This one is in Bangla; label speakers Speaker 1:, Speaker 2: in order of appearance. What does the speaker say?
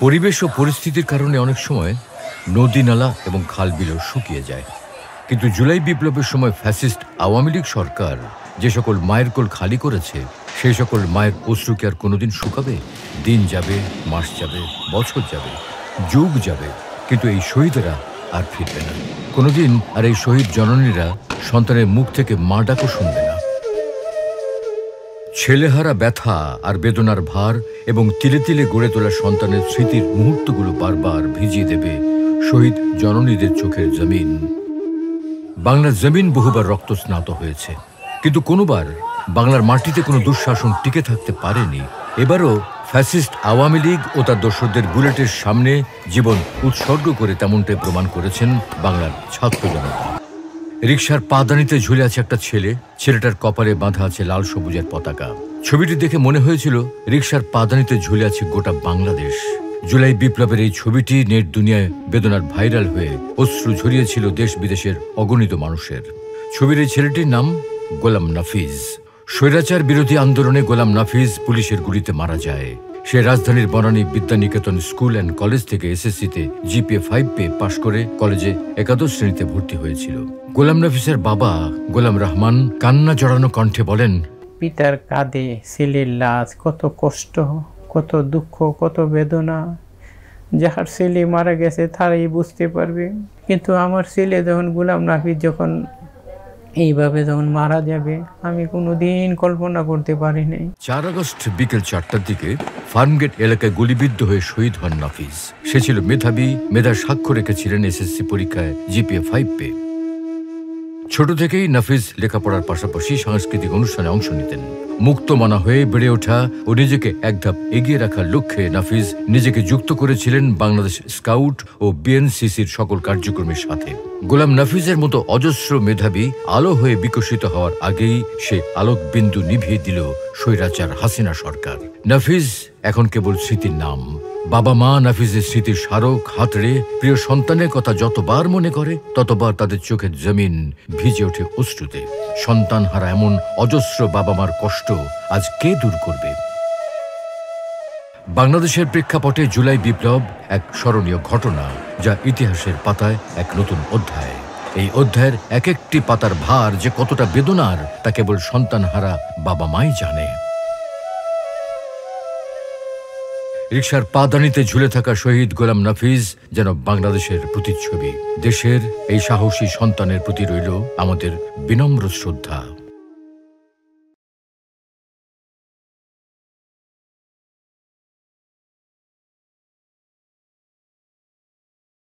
Speaker 1: পরিবেশ ও পরিস্থিতির কারণে অনেক সময় নদী নালা এবং খাল-বিলও শুকিয়ে যায়। কিন্তু জুলাই বিপ্লবের সময় ফ্যাসিস্ট আওয়ামী লীগ সরকার যে সকল মায়ের কোল খালি করেছে, সেই সকল মায়ের অশ্রু কি আর কোনোদিন শুকাবে? দিন যাবে, মাস যাবে, বছর যাবে, যুগ যাবে, কিন্তু এই শহীদেরা আর ফিরবে না কোনোদিন। আর এই শহীদ জননীরা সন্তানের মুখ থেকে মা ডাকও শুনবে না। ছেলেহারা ব্যথা আর বেদনার ভার এবং তিলে তিলে গড়ে তোলা সন্তানের স্মৃতির মুহূর্তগুলো বারবার ভিজিয়ে দেবে শহীদ জননীদের চোখের জমিন। বাংলার জমিন বহুবার রক্তস্নাত হয়েছে, কিন্তু কোনোবার বাংলার মাটিতে কোনো দুঃশাসন টিকে থাকতে পারেনি। এবারও ফ্যাসিস্ট আওয়ামী লীগ ও তার দোসরদের বুলেটের সামনে জীবন উৎসর্গ করে তেমনটাই প্রমাণ করেছেন বাংলার ছাত্র জনতা। রিকশার পাদানিতে ঝুলে আছে একটা ছেলে, ছেলেটার কপালে বাঁধা আছে লাল সবুজের পতাকা। ছবিটি দেখে মনে হয়েছিল রিকশার পাদানিতে ঝুলে আছে গোটা বাংলাদেশ। জুলাই বিপ্লবের এই ছবিটি নেট দুনিয়ায় বেদনার ভাইরাল হয়ে অশ্রু ঝরিয়েছিল দেশ বিদেশের অগণিত মানুষের। ছবির এই ছেলেটির নাম গোলাম নাফিজ। স্বৈরাচার বিরোধী আন্দোলনে গোলাম নাফিজ পুলিশের গুলিতে মারা যায়। সে রাজধানীর Banani Vidyaniketan school and college থেকে এসএসসিতে জিপিএ 5 পেয়ে পাশ করে কলেজে একাদশ শ্রেণীতে ভর্তি হয়েছিল। গোলাম নাফিসের বাবা গোলাম রহমান কান্না জড়ানো কণ্ঠে বলেন,
Speaker 2: পিতার কাঁধে ছেলের লাশ, কত কষ্ট, কত দুঃখ, কত বেদনা। যার ছেলে মারা গেছে তারাই বুঝতে পারবে। কিন্তু আমার ছেলে যখন গোলাম নাফিস যখন এইভাবে যখন মারা যাবে, আমি কোনোদিন কল্পনা করতে পারি নাই।
Speaker 1: 4 আগস্ট বিকেল 4টার দিকে ফার্মগেট এলাকায় গুলিবিদ্ধ হয়ে শহীদ হন নাফিজ। সে ছিল মেধাবী, মেধার সাক্ষ্য রেখেছিলেন এসএসসি পরীক্ষায় জিপিএ 5 পেয়ে। ছোট থেকেই নাফিজ লেখাপড়ার পাশাপাশি সাংস্কৃতিক অনুষ্ঠানে অংশ নিতেন। মুক্তমনা হয়ে বেড়ে ওঠা ও নিজেকে এক ধাপ এগিয়ে রাখার লক্ষ্যে নাফিজ নিজেকে যুক্ত করেছিলেন বাংলাদেশ স্কাউট ও বিএনসিসির সকল কার্যক্রমের সাথে। গোলাম নাফিজের মতো অজস্র মেধাবী আলো হয়ে বিকশিত হওয়ার আগেই সে আলোক বিন্দু নিভিয়ে দিল স্বৈরাচার হাসিনা সরকার। নাফিজ এখন কেবল স্মৃতির নাম। বাবা মা নাফিজের স্মৃতির স্মারক হাতড়ে প্রিয় সন্তানের কথা যতবার মনে করে, ততবার তাদের চোখের জমিন ভিজে ওঠে অশ্রুতে। সন্তান হারা এমন অজস্র বাবা মার কষ্ট আজ কে দূর করবে? বাংলাদেশের প্রেক্ষাপটে জুলাই বিপ্লব এক স্মরণীয় ঘটনা, যা ইতিহাসের পাতায় এক নতুন অধ্যায়। এই অধ্যায়ের এক একটি পাতার ভার যে কতটা বেদনার, তা কেবল সন্তান হারা বাবা মাই জানে। রিকশার পাদানিতে ঝুলে থাকা শহীদ গোলাম নাফিজ যেন বাংলাদেশের প্রতিচ্ছবি। দেশের এই সাহসী সন্তানের প্রতি রইল আমাদের বিনম্র শ্রদ্ধা।